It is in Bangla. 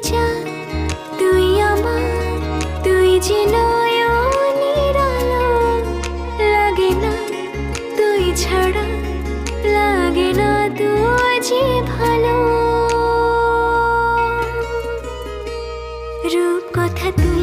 যা তুই আমার, তুই যে নয়নের আলো। লাগে না তুই ছাড়া, লাগে না তুই যে ভালো। রূপ কথা তুই